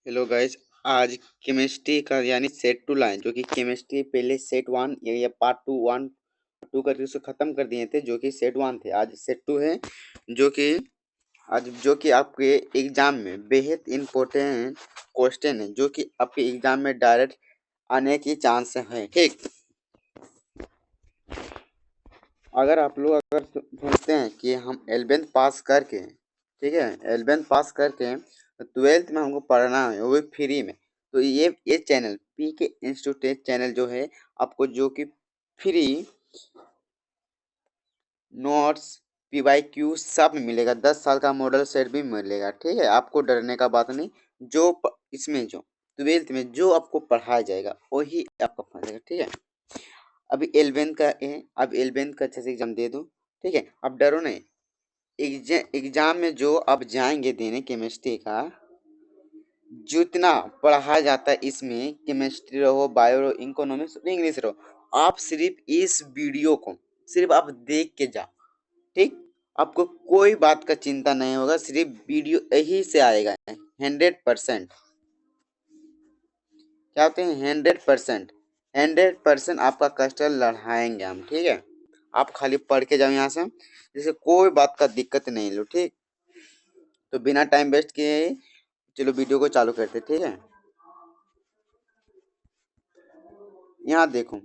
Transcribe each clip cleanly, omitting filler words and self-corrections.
Hello guys. आज chemistry का यानी सेट टू लाइन जो कि केमिस्ट्री पहले सेट वन या पार्ट टू वन टू करके उसको खत्म कर दिए थे, जो कि सेट वन थे। आज सेट टू है जो कि जो कि आपके एग्जाम में बेहद इम्पोर्टेंट क्वेश्चन है, जो कि आपके एग्जाम में डायरेक्ट आने की चांस है। ठीक, अगर आप लोग अगर सोचते हैं कि हम 11th पास करके, ठीक है, 11th पास करके ट्वेल्थ में हमको पढ़ना है वो भी फ्री में, तो ये चैनल पी के इंस्टीट्यूट चैनल जो है आपको जो कि फ्री नोट्स PYQ सब मिलेगा। 10 साल का मॉडल सेट भी मिलेगा। ठीक है, आपको डरने का बात नहीं। इसमें जो ट्वेल्थ में जो आपको पढ़ाया जाएगा वही आपका पढ़ेगा। ठीक है, अभी 11th का है, अब 11th का अच्छे से एग्जाम दे दो। ठीक है, अब डरो नहीं। एग्जाम में जो अब जाएंगे देने केमिस्ट्री का, जितना पढ़ाया जाता है इसमें, केमिस्ट्री रहो, बायो रहो, इकोनॉमिक्स, इंग्लिश रहो, आप सिर्फ इस वीडियो को सिर्फ आप देख के जाओ। ठीक, आपको कोई बात का चिंता नहीं होगा, सिर्फ वीडियो यही से आएगा। 100% क्या होते हैं, 100%, 100% आपका कष्ट लढ़ाएंगे हम। ठीक है, आप खाली पढ़ के जाओ यहाँ से, जैसे कोई बात का दिक्कत नहीं लो। ठीक, तो बिना टाइम वेस्ट किए चलो वीडियो को चालू करते। ठीक है, यहाँ देखो,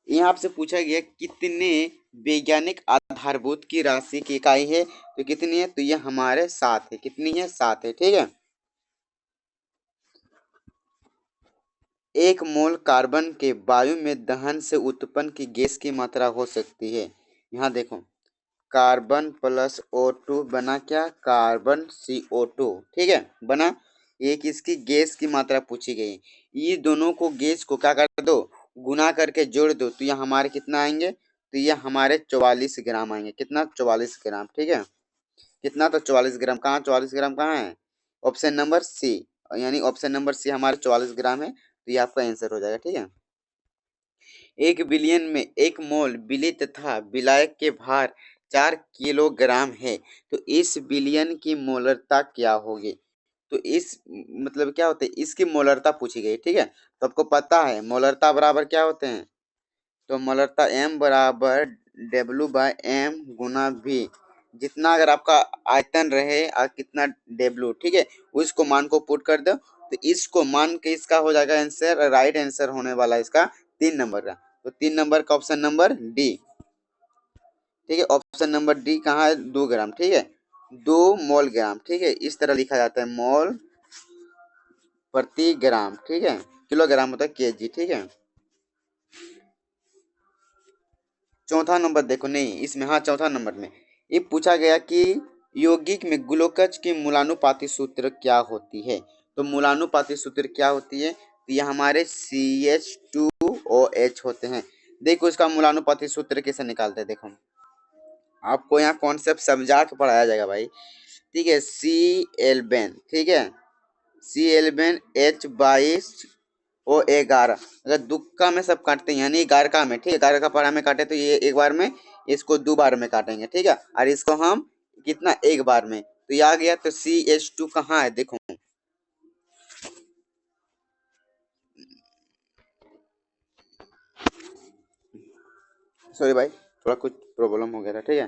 यहाँ आपसे पूछा गया कितने वैज्ञानिक आधारभूत की राशि की इकाई है, तो कितनी है, तो ये हमारे 7 है। कितनी है, 7 है। ठीक है, 1 मोल कार्बन के वायु में दहन से उत्पन्न की गैस की मात्रा हो सकती है। यहाँ देखो, कार्बन प्लस O2 बना क्या, कार्बन CO2। ठीक है, बना एक, इसकी गैस की मात्रा पूछी गई। ये दोनों को गैस को क्या कर दो, गुना करके जोड़ दो, तो ये हमारे कितना आएंगे, तो ये हमारे 44 ग्राम आएंगे। कितना, 44 ग्राम। ठीक है, कितना, तो 44 ग्राम। कहाँ 44 ग्राम कहाँ है, ऑप्शन नंबर सी, यानी ऑप्शन नंबर सी हमारे 44 ग्राम है, तो ये आपका आंसर हो जाएगा। ठीक है, 1 बिलियन में 1 मोल विलेय तथा विलायक के भार 4 किलोग्राम है, तो इस बिलियन की मोलरता क्या होगी, तो इस मतलब क्या होता है, इसकी मोलरता पूछी गई। ठीक है, तो आपको पता है मोलरता बराबर क्या होते हैं, तो मोलरता M बराबर W/M गुना V। जितना अगर आपका आयतन रहे और कितना W, ठीक है, उसको मान को पुट कर दो, तो इसको मान के इसका हो जाएगा आंसर, राइट आंसर होने वाला इसका 3 नंबर का, तो 3 नंबर का ऑप्शन नंबर डी। ठीक है, ऑप्शन नंबर डी कहाँ है, 2 ग्राम। ठीक है, 2 मोल ग्राम। ठीक है, इस तरह लिखा जाता है, मोल प्रति ग्राम। ठीक है, किलोग्राम होता है केजी। ठीक है, चौथा नंबर देखो, नहीं इसमें, हाँ चौथा नंबर में ये पूछा गया कि यौगिक में ग्लूकोज की मूलानुपाती सूत्र क्या होती है, तो मूलानुपाती सूत्र क्या होती है, तो ये हमारे CH2OH होते हैं। देखो इसका मूलानुपाती सूत्र कैसे निकालते हैं, देखो आपको यहाँ कॉन्सेप्ट समझा के पढ़ाया जाएगा भाई। ठीक है, C11, ठीक है, C11 H22O11। अगर दुक्का में सब काटते हैं यानी 11 का में, ठीक है, 11 का पढ़ा में काटे तो ये एक बार में, इसको 2 बार में काटेंगे। ठीक है, और इसको हम कितना, एक बार में, तो ये आ गया। तो CH2 कहाँ है, देखो सॉरी भाई, थोड़ा कुछ प्रॉब्लम हो गया था। ठीक है,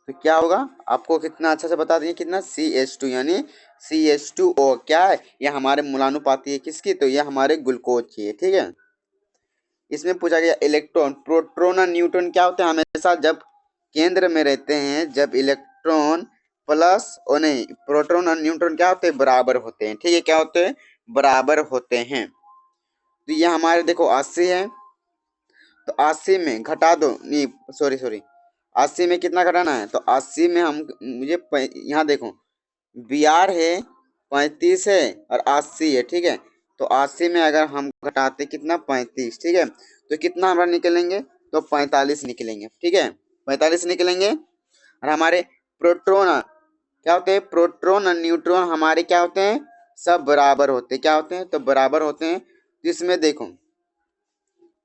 तो क्या होगा, आपको कितना अच्छा से बता दिए, कितना CH2 यानी CH2O क्या है, ये हमारे मूलानुपाती है किसकी, तो ये हमारे ग्लूकोज की है। ठीक है, इसमें पूछा गया इलेक्ट्रॉन, प्रोटॉन और न्यूट्रॉन क्या होते हैं, हमेशा जब केंद्र में रहते हैं, जब इलेक्ट्रॉन प्लस और नहीं, प्रोटॉन और न्यूट्रॉन क्या होते हैं, बराबर होते हैं। ठीक है, क्या होते हैं, बराबर होते हैं। तो ये हमारे देखो 80 है, तो 80 में घटा दो, नहीं सॉरी सॉरी, 80 में कितना घटाना है, तो 80 में हम मुझे यहाँ देखो, BR है, 35 है और 80 है। ठीक है, तो 80 में अगर हम घटाते कितना, 35। ठीक है, तो कितना हमारा निकलेंगे, तो 45 निकलेंगे। ठीक है, 45 निकलेंगे। और हमारे प्रोटॉन क्या होते हैं, प्रोटॉन और न्यूट्रॉन हमारे क्या होते हैं, सब बराबर होते हैं। क्या होते हैं, तो बराबर होते हैं। तो इसमें देखो,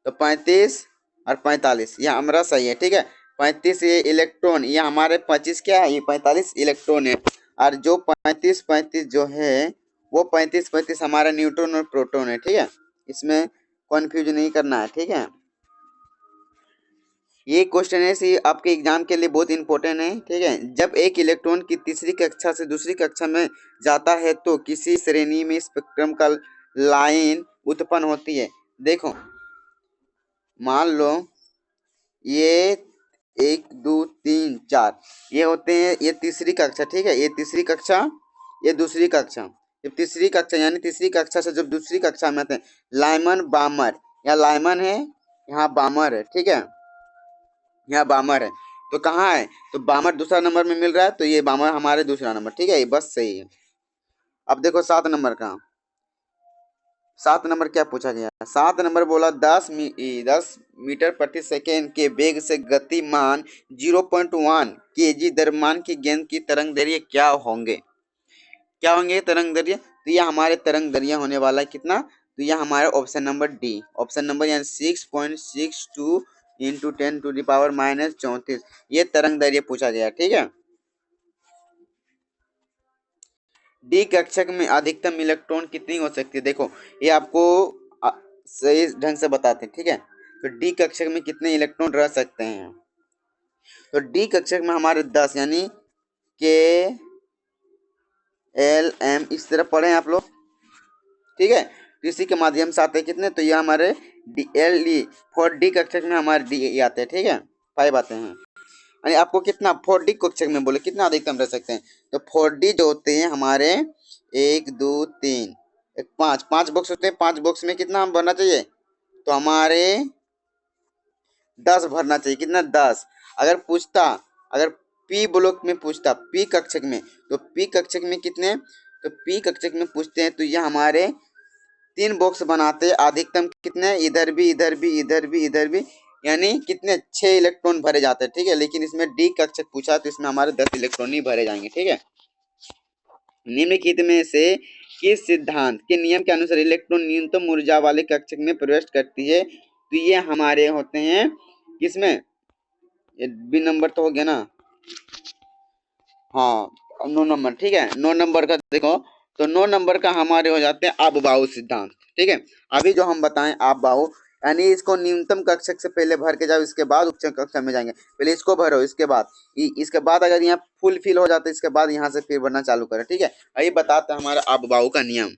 तो 35 और 45 ये हमारा सही है। ठीक है, 35 ये इलेक्ट्रॉन, ये हमारे 25 क्या है, ये 45 इलेक्ट्रॉन है। और जो 35-35 जो है वो 35-35 हमारा न्यूट्रॉन और प्रोटॉन है, ठीक है। इसमें कंफ्यूज नहीं करना है, ठीक है। ये क्वेश्चन है सी आपके एग्जाम के लिए बहुत इंपॉर्टेंट है, ठीक है। जब एक इलेक्ट्रॉन की तीसरी कक्षा से दूसरी कक्षा में जाता है तो किसी श्रेणी में स्पेक्ट्रम का लाइन उत्पन्न होती है। देखो मान लो ये 1 2 3 4 ये होते हैं, ये तीसरी कक्षा, ठीक है। ये तीसरी कक्षा, ये दूसरी कक्षा। जब तीसरी कक्षा यानी तीसरी कक्षा से जब दूसरी कक्षा में आते हैं, लाइमन बामर, यहाँ लाइमन है, यहाँ बामर है, ठीक है। यहाँ बामर है तो कहाँ है, तो बामर दूसरा नंबर में मिल रहा है, तो ये बामर हमारे दूसरा नंबर, ठीक है। ये बस सही है। अब देखो 7 नंबर का, 7 नंबर क्या पूछा गया। 7 नंबर बोला 10 मीटर प्रति सेकेंड के वेग से गतिमान 0.1 kg द्रव्यमान की गेंद की तरंग दैर्ध्य क्या होंगे, क्या होंगे तरंग दैर्ध्य। तो ये हमारे तरंग दैर्ध्य होने वाला है कितना, तो ये हमारा option number D, option number यानी 6.62 इंटू 10⁻⁻34 ये तरंग दैर्ध्य पूछा गया, ठीक है। डी कक्षक में अधिकतम इलेक्ट्रॉन कितनी हो सकती है। देखो ये आपको सही ढंग से बताते हैं, ठीक है। तो डी कक्षक में कितने इलेक्ट्रॉन रह सकते हैं, तो डी कक्षक में हमारे 10 यानी के एल एम इस तरह पढ़े आप लोग, ठीक है। तो इसी के माध्यम से आते हैं कितने, तो ये हमारे डी एल डी 4 डी कक्षक में हमारे डी आते हैं, ठीक है। 5 आते हैं यानी आपको कितना 4 डी कक्षक में बोले कितना अधिकतम रह सकते हैं, तो 4 डी जो होते हैं हमारे 1 2 3 5 5 बॉक्स होते हैं, 5 बॉक्स में कितना हम भरना चाहिए, तो हमारे 10 भरना चाहिए, कितना 10। अगर पूछता, अगर पी ब्लॉक में पूछता पी कक्षक में, तो पी कक्षक में कितने, तो पी कक्षक में पूछते हैं तो ये हमारे 3 बॉक्स बनाते हैं, अधिकतम कितने, इधर भी इधर भी इधर भी इधर भी, यानी कितने 6 इलेक्ट्रॉन भरे जाते हैं, ठीक है। लेकिन इसमें डी कक्षक पूछा तो इसमें हमारे 10 इलेक्ट्रॉन ही भरे जाएंगे, ठीक है। निम्नलिखित में से किस सिद्धांत के नियम के अनुसार इलेक्ट्रॉन न्यूनतम ऊर्जा वाले कक्षक में प्रवेश करती है, तो ये हमारे होते हैं किसमें, बी नंबर तो हो गया ना, हाँ 9 नंबर, ठीक है। 9 नंबर का देखो, तो 9 नंबर का हमारे हो जाते हैं आप-बाऊ सिद्धांत, ठीक है। अभी जो हम बताएं आप-बाऊ यानी इसको न्यूनतम कक्षक से पहले भर के जाओ, इसके बाद उच्च कक्षा में जाएंगे, पहले इसको भरो, इसके बाद इसके बाद अगर यहाँ फुल फिल हो जाता है इसके बाद यहाँ से फिर भरना चालू करें, ठीक है। आइए बताते हैं हमारा आप-बाऊ का नियम।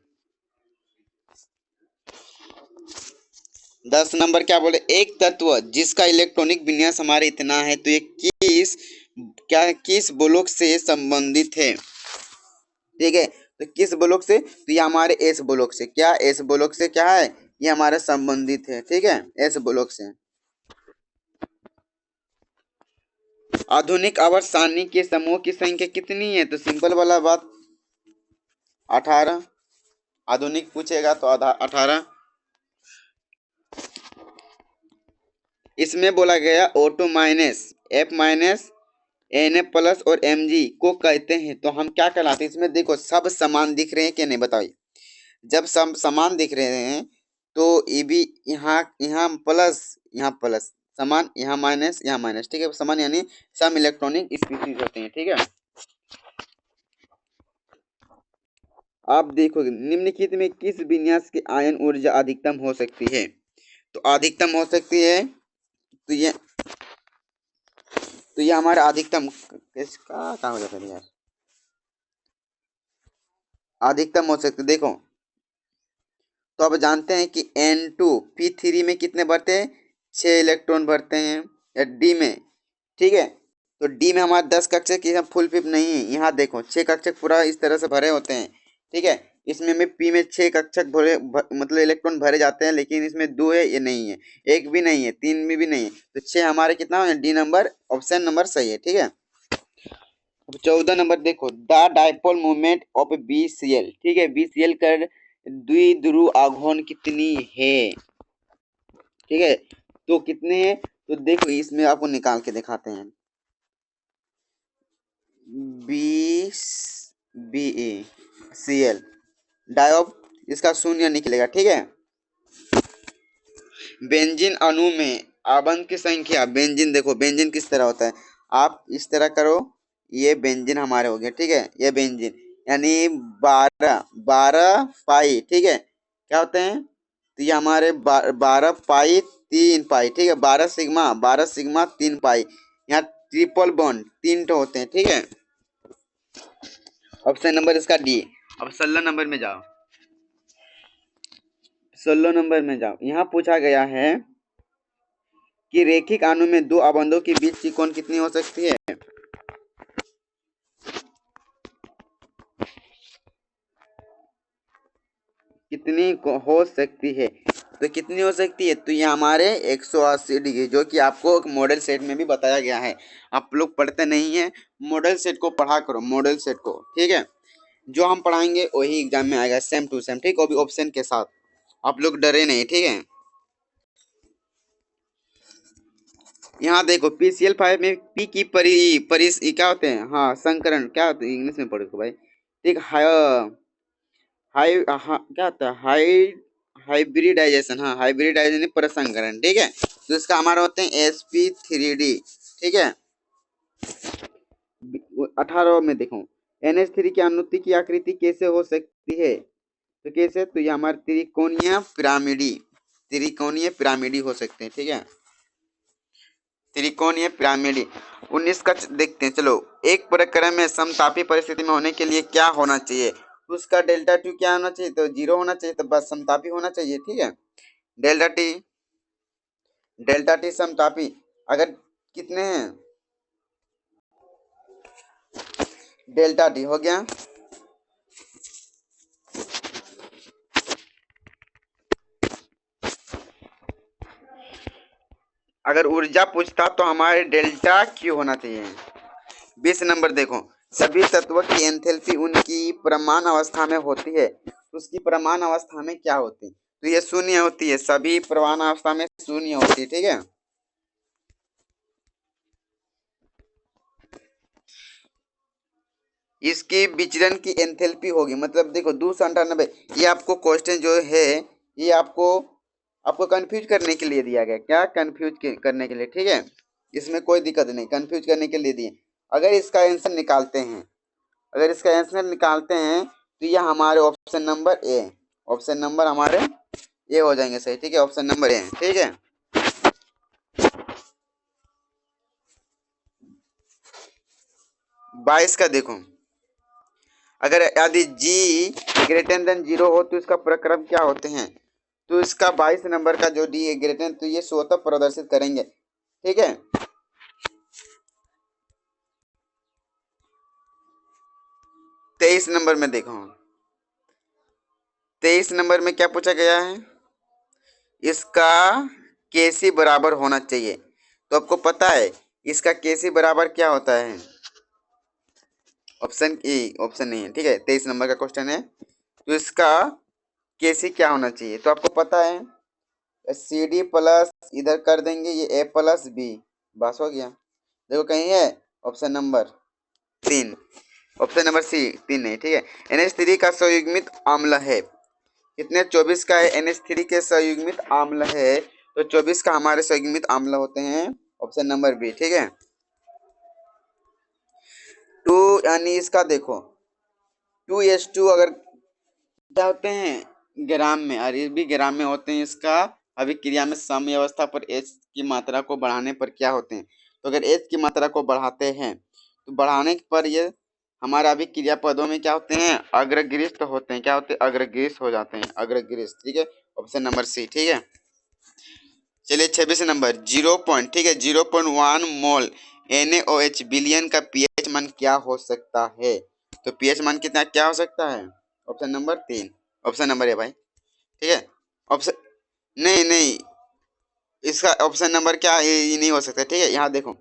10 नंबर क्या बोले, एक तत्व जिसका इलेक्ट्रॉनिक विन्यास हमारे इतना है तो ये किस ब्लॉक से संबंधित है, ठीक है। तो किस ब्लॉक से, तो ये हमारे एस ब्लॉक से, क्या एस ब्लॉक से क्या है, ये हमारे संबंधित है, ठीक है, एस ब्लॉक से। आधुनिक आवर्त सारणी के समूह की संख्या कितनी है, तो सिंपल वाला बात 18, आधुनिक पूछेगा तो 18। इसमें बोला गया O2 minus F minus Na plus और Mg को कहते हैं तो हम क्या कहलाते हैं। इसमें देखो सब समान दिख रहे हैं कि नहीं बताइए, जब सब समान दिख रहे हैं तो ये भी यहाँ यहाँ प्लस समान, यहाँ माइनस, ठीक है। समान यानी सम इलेक्ट्रॉनिक स्पीशीज होते हैं, ठीक है। आप देखोगे निम्नलिखित में किस विन्यास की आयन ऊर्जा अधिकतम हो सकती है, तो अधिकतम हो सकती है तो ये हमारा अधिकतम किसका कहाँ हो जाता है यार, अधिकतम हो सकते देखो, तो अब जानते हैं कि N2P3 में कितने भरते हैं, 6 इलेक्ट्रॉन भरते हैं, या डी में, ठीक है। तो डी में हमारे 10 कक्षक की फुल फिप नहीं है, यहाँ देखो 6 कक्षक पूरा इस तरह से भरे होते हैं, ठीक है। इसमें में पी में 6 कक्षक मतलब इलेक्ट्रॉन भरे जाते हैं, लेकिन इसमें 2 है, ये नहीं है, 1 भी नहीं है, 3 में भी नहीं है, तो 6 हमारे कितना है, डी नंबर ऑप्शन नंबर सही है, ठीक है। 14 नंबर देखो, the dipole movement of BCl, ठीक है। BCl कर द्विध्रुव आघूर्ण कितनी है, ठीक है। तो कितने हैं, तो देखो इसमें आपको निकाल के दिखाते हैं, 20BeCl डायोप इसका शून्य निकलेगा, ठीक है। बेंजीन अणु में आबंध की संख्या, बेंजीन देखो बेंजीन किस तरह होता है, आप इस तरह करो, ये बेंजीन हमारे हो गए, ठीक है, ये बेंजीन यानी 12 पाई, ठीक है, क्या होते हैं, तो ये हमारे 12 पाई 3 पाई, ठीक है, 12 सिग्मा 3 पाई। यहाँ ट्रिपल बॉन्ड 3 होते हैं, ठीक है। ऑप्शन नंबर इसका डी। अब 16 नंबर में जाओ, 16 नंबर में जाओ। यहाँ पूछा गया है कि रेखिक अणु में दो आबंधों के बीच की कोण कितनी हो सकती है। कितनी हो सकती है, तो कितनी हो सकती है, तो ये हमारे 180 डिग्री, जो कि आपको मॉडल सेट में भी बताया गया है। आप लोग पढ़ते नहीं हैं, मॉडल सेट को पढ़ा करो, मॉडल सेट को, ठीक है। जो हम पढ़ाएंगे वही एग्जाम में आएगा, सेम टू सेम, ठीक है, वो भी ऑप्शन के साथ। आप लोग डरे नहीं, ठीक है। यहाँ देखो PCl5 में पी की परिस क्या होते हैं, हाँ संकरण, क्या होते हैं इंग्लिश में पढ़ो भाई, ठीक। क्या होता है, हाइब्रिडाइजेशन, हाँ हाइब्रिडाइजेशन प्रसंकरण, ठीक है। तो इसका हमारा होते हैं sp3d, ठीक है। 18 में देखो NH3 की अनुति की आकृति कैसे हो सकती है, तो कैसे, तो ये हमारे त्रिकोणीय पिरामिडी हो सकते हैं, ठीक है, त्रिकोणीय पिरामिडी। 19 का देखते हैं, चलो। एक प्रक्रम में समतापी परिस्थिति में होने के लिए क्या होना चाहिए, तो उसका डेल्टा टी क्या होना चाहिए, तो 0 होना चाहिए, तो बस समतापी होना चाहिए, ठीक है। डेल्टा टी समतापी अगर कितने हैं, डेल्टा टी हो गया। अगर ऊर्जा पूछता तो हमारे डेल्टा क्यू होना चाहिए। 20 नंबर देखो, सभी तत्वों की एंथैल्पी उनकी परमाणु अवस्था में होती है, तो उसकी परमाणु अवस्था में क्या होती है, तो ये शून्य होती है, सभी परमाणु अवस्था में शून्य होती है, ठीक है। इसकी विचलन की एंथैल्पी होगी, मतलब देखो 298, ये आपको क्वेश्चन जो है ये आपको कंफ्यूज करने के लिए दिया गया, क्या करने के लिए, ठीक है। इसमें कोई दिक्कत नहीं, कंफ्यूज करने के लिए दिए। अगर इसका आंसर निकालते हैं, तो ये हमारे ऑप्शन नंबर हमारे ए हो जाएंगे सही, ठीक है, ऑप्शन नंबर ए, ठीक है। 22 का देखो, अगर यदि G ग्रेटर देन 0 हो तो इसका प्रक्रम क्या होते हैं, तो इसका 22 नंबर का जो डी ग्रेटर, तो ये स्वतः प्रदर्शित करेंगे, ठीक है। 23 नंबर में देखो, 23 नंबर में क्या पूछा गया है, इसका केसी बराबर होना चाहिए, तो आपको पता है इसका केसी बराबर क्या होता है, ऑप्शन ए, ऑप्शन नहीं है, ठीक है। 23 नंबर का क्वेश्चन है, तो इसका केसी क्या होना चाहिए, तो आपको पता है सी डी प्लस, इधर कर देंगे ये ए प्लस बी, बस हो गया। देखो कहीं है option number 3, option number C 3 नहीं, ठीक है। NH3 का संयुग्मित अम्ल है कितने, 24 का है, NH3 के संयुग्मित अम्ल है, तो 24 का हमारे संयुग्मित अम्ल होते हैं, ऑप्शन नंबर बी, ठीक है। 2 यानी इसका देखो 2H2 अगर क्या होते हैं ग्राम में, और ये भी ग्राम में होते हैं, इसका अभिक्रिया में साम्य अवस्था पर H की मात्रा को बढ़ाने पर क्या होते हैं, तो अगर H की मात्रा को बढ़ाते हैं तो बढ़ाने पर ये हमारा अभिक्रिया पदों में क्या होते हैं, अग्रगृहित होते हैं, क्या होते हैं, अग्रगृहित हो जाते हैं, अग्रगृहित, ठीक है, ऑप्शन नंबर सी, ठीक है। चलिए 26 नंबर, 0 ठीक है, 0.1 मोल NaOH बिलियन का pH मान क्या हो सकता है, तो pH मान कितना क्या हो सकता है, ऑप्शन नंबर 3, ऑप्शन नंबर है भाई, ठीक है। ऑप्शन नहीं नहीं, इसका ऑप्शन नंबर क्या ये नहीं हो सकता, ठीक है, यहाँ देखो,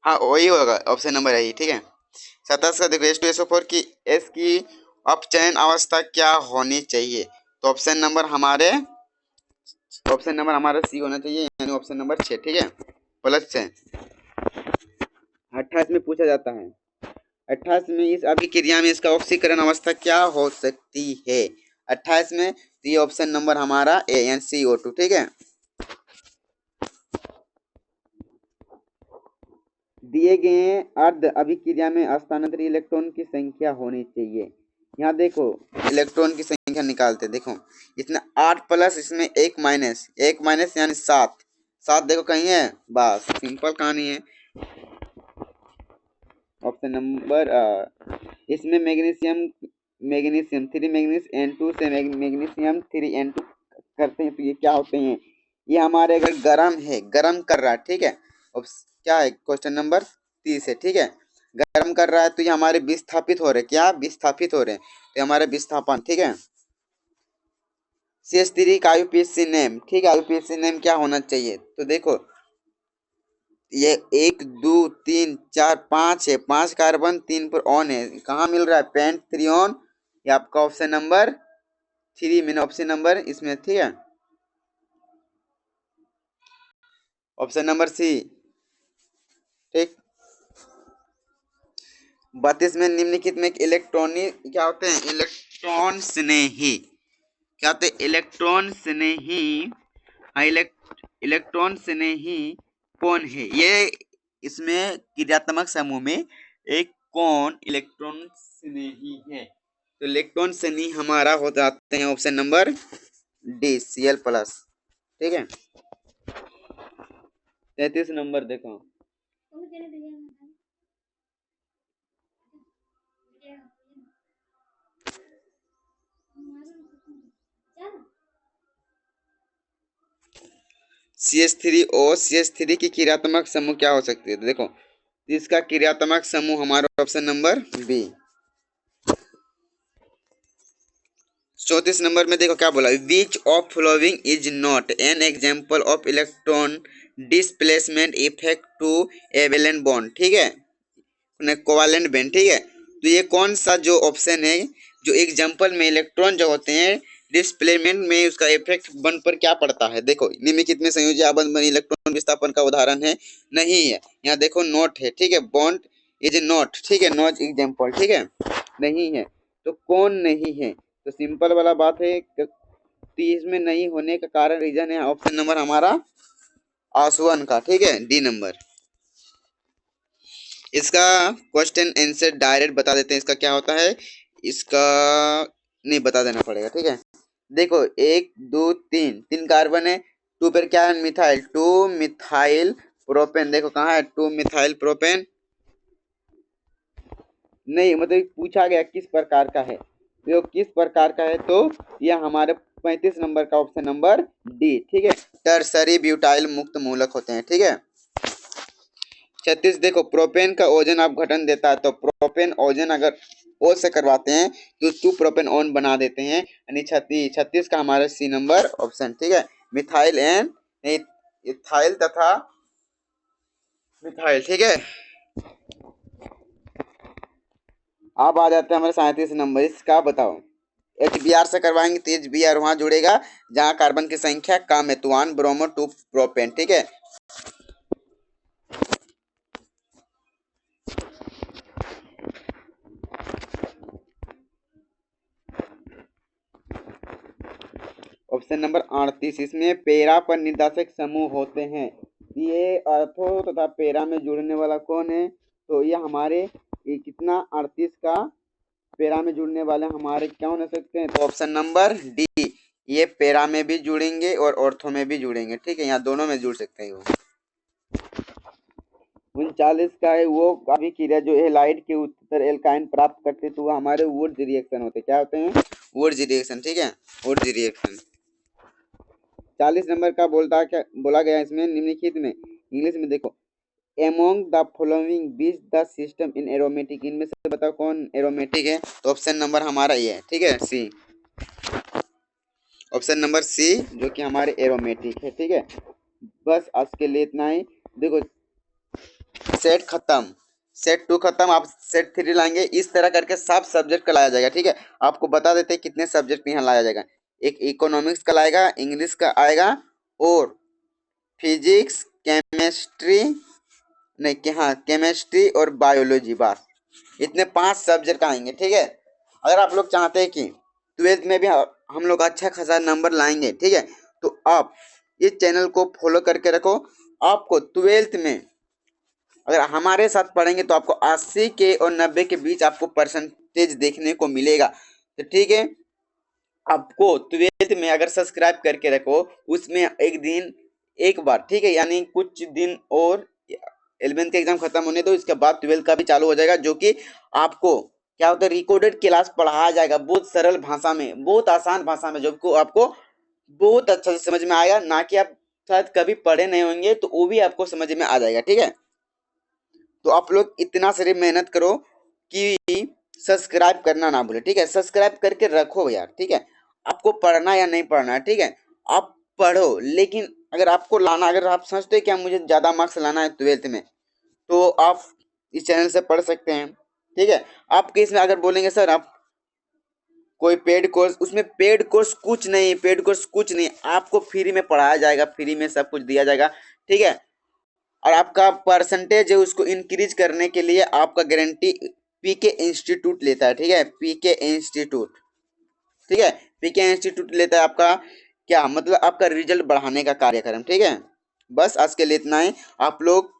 हाँ वही होगा, ऑप्शन नंबर है, ठीक है। 27 का देखो, H2SO4 की एस की अपचयन अवस्था क्या होनी चाहिए, तो ऑप्शन नंबर हमारा सी होना चाहिए, यानी ऑप्शन नंबर 6, ठीक है, +6। 28 में पूछा जाता है, 28 में इस अभिक्रिया में इसका ऑक्सीकरण अवस्था क्या हो सकती है, 28 में, तो ये ऑप्शन नंबर हमारा ए यानी CO2, ठीक है। दिए गए अर्ध अभिक्रिया में स्थानांतरित इलेक्ट्रॉन की संख्या होनी चाहिए। यहाँ देखो इलेक्ट्रॉन की संख्या निकालते, देखो इसमें 8 प्लस, इसमें एक माइनस यानी 7। 7 देखो कहीं है, बस सिंपल कहानी है। ऑप्शन नंबर इसमें मैग्नीशियम 3 मैग्नीस N2 से मैग्नीशियम 3 N2 करते हैं तो ये क्या होते हैं, ये हमारे अगर गर्म कर रहा है, ठीक है। अब क्या है क्वेश्चन नंबर 30 है, ठीक है। गर्म कर रहा है तो ये हमारे विस्थापित हो रहे, क्या विस्थापित हो रहे हैं, तो हमारे विस्थापन, ठीक है। CH3 का IUPAC नेम, ठीक है, IUPAC नेम क्या होना चाहिए, तो देखो ये 1 2 3 4 5 है, 5 कार्बन 3 पर ऑन है, कहाँ मिल रहा है, पेंट 3 ऑन, ये आपका ऑप्शन नंबर 3 मैंने ऑप्शन नंबर इसमें, ठीक है, ऑप्शन नंबर सी, ठीक। 32 में निम्नलिखित में इलेक्ट्रॉनिक क्या होते हैं, इलेक्ट्रॉन स्नेही, क्या होते हैं, इलेक्ट्रॉन स्नेही, हाँ, इलेक्ट्रॉन स्नेही कौन है, ये इसमें क्रियात्मक समूह में एक कौन इलेक्ट्रॉन स्नेही है, तो इलेक्ट्रॉन स्नेही हमारा हो जाते हैं option number D Cl plus, ठीक है। 33 नंबर देखो, CH3 और CH3 की क्रियात्मक समूह क्या हो सकती है, तो देखो इसका क्रियात्मक समूह हमारा ऑप्शन नंबर बी। 34 नंबर में देखो क्या बोला, which of flowing is not an example of electron displacement effect to covalent bond, ठीक है, कोवालेंट बॉन्ड, ठीक है। तो ये कौन सा जो ऑप्शन है जो एग्जाम्पल में इलेक्ट्रॉन जो होते हैं डिस्प्लेसमेंट में उसका इफेक्ट बॉन्ड पर क्या पड़ता है, देखो निम्नलिखित में संयोजी आबंध बनी इलेक्ट्रॉन विस्थापन का उदाहरण है, नहीं है, यहाँ देखो नोट है, ठीक है, बॉन्ड इज नॉट, ठीक है, नॉट एग्जाम्पल, ठीक है, नहीं है, तो कौन नहीं है, तो सिंपल वाला बात है, तीस में नहीं होने का कारण रीजन है ऑप्शन नंबर हमारा आसवन का, ठीक है, डी नंबर। इसका क्वेश्चन आंसर डायरेक्ट बता देते हैं, इसका क्या होता है, इसका नहीं बता देना पड़ेगा, ठीक है। देखो 1 2 3 3 कार्बन है, 2 पर क्या है, मिथाइल, 2 मिथाइल प्रोपेन, देखो कहाँ है 2 मिथाइल प्रोपेन, नहीं मतलब पूछा गया किस प्रकार का है, तो किस प्रकार का है, तो यह हमारे 35 नंबर का ऑप्शन नंबर डी, ठीक है, टर्सरी ब्यूटाइल मुक्त मूलक होते हैं, ठीक है। 36 देखो प्रोपेन का ओजन अपघटन देता है, तो प्रोपेन ओजन अगर ओ से करवाते हैं तो 2 प्रोपेन ऑन बना देते हैं, यानी 36 का हमारा सी नंबर ऑप्शन, ठीक है, मिथाइल एंड इथाइल तथा मिथाइल, ठीक है। अब आ जाते हैं हमारे 37 नंबर, इसका बताओ, HBr से करवाएंगे तो HBr वहां जुड़ेगा जहां कार्बन की संख्या कम है, तो 1 ब्रोमो 2 प्रोपेन, ठीक है। ऑप्शन नंबर 38, इसमें पेरा पर निर्देशक समूह होते हैं, ये अर्थो तथा पेरा में जुड़ने वाला कौन है, तो ये हमारे ये कितना 38 का पेरा में जुड़ने वाले हमारे क्या हो सकते हैं, तो ऑप्शन नंबर डी, ये पेरा में भी जुड़ेंगे और ऑर्थो में भी जुड़ेंगे, ठीक है, यहाँ दोनों में जुड़ सकते हैं वो। 39 का है वो अभिक्रिया जो हेलाइड के उत्तर एल्काइन प्राप्त करते तो वो हमारे वुड्स रिएक्शन होते, क्या होते हैं, वुड्स रिएक्शन, ठीक है, वुड्स रिएक्शन। 40 नंबर का बोला गया इसमें निम्नलिखित में, इंग्लिश में देखो, among the following beach the system in aromatic, इनमें से बताओ कौन एरोमेटिक है, तो ऑप्शन नंबर हमारा ये है, ठीक है, सी, ऑप्शन नंबर सी जो कि हमारे एरोमेटिक है, ठीक है। बस आज के लिए इतना ही, देखो सेट खत्म, सेट 2 खत्म, आप सेट 3 लाएंगे, इस तरह करके सब सब्जेक्ट का लाया जाएगा, ठीक है। आपको बता देते हैं कितने सब्जेक्ट यहाँ लाया जाएगा, एक इकोनॉमिक्स का लाएगा, इंग्लिश का आएगा, और फिजिक्स केमिस्ट्री, नहीं कि हाँ केमिस्ट्री और बायोलॉजी, बस इतने 5 सब्जेक्ट आएंगे, ठीक है। अगर आप लोग चाहते हैं कि 12th में भी हम लोग अच्छा खासा नंबर लाएंगे, ठीक है, तो आप इस चैनल को फॉलो करके रखो, आपको 12th में अगर हमारे साथ पढ़ेंगे तो आपको 80 के और 90 के बीच आपको परसेंटेज देखने को मिलेगा। तो ठीक है, आपको 12th में अगर सब्सक्राइब करके रखो, उसमें एक दिन एक बार, ठीक है, यानी कुछ दिन और 11th का एग्जाम खत्म होने दो, इसके बाद 12th का भी चालू हो जाएगा, जो कि आपको क्या होता है, रिकॉर्डेड क्लास पढ़ाया जाएगा बहुत सरल भाषा में, बहुत आसान भाषा में, जो को आपको बहुत अच्छा से समझ में आएगा, ना कि आप शायद कभी पढ़े नहीं होंगे तो वो भी आपको समझ में आ जाएगा। ठीक है, तो आप लोग इतना सारी मेहनत करो कि सब्सक्राइब करना ना भूले। ठीक है, सब्सक्राइब करके रखो यार। ठीक है, आपको पढ़ना या नहीं पढ़ना है, ठीक है, आप पढ़ो, लेकिन अगर आपको लाना, अगर आप समझते हैं कि मुझे ज्यादा मार्क्स लाना है 12th में, तो आप इस चैनल से पढ़ सकते हैं। ठीक है, आपके इसमें अगर बोलेंगे सर आप कोई पेड कोर्स, उसमें पेड कोर्स कुछ नहीं, पेड कोर्स कुछ नहीं, आपको फ्री में पढ़ाया जाएगा, फ्री में सब कुछ दिया जाएगा। ठीक है, और आपका परसेंटेज है उसको इंक्रीज करने के लिए आपका गारंटी पीके इंस्टीट्यूट लेता है। ठीक है, पीके इंस्टीट्यूट, ठीक है, पीके इंस्टीट्यूट लेता है आपका, क्या मतलब, आपका रिजल्ट बढ़ाने का कार्यक्रम। ठीक है, बस आज के लिए इतना ही। आप लोग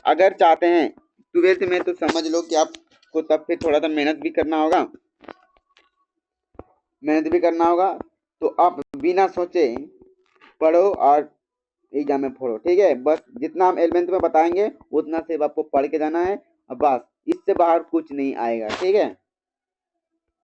अगर चाहते हैं 12th में, तो समझ लो कि आपको तब फिर थोड़ा सा मेहनत भी करना होगा, मेहनत भी करना होगा, तो आप बिना सोचे पढ़ो और एग्जाम में फोड़ो। ठीक है, बस जितना हम 11th में बताएंगे उतना सिर्फ आपको पढ़ के जाना है, और बस इससे बाहर कुछ नहीं आएगा। ठीक है।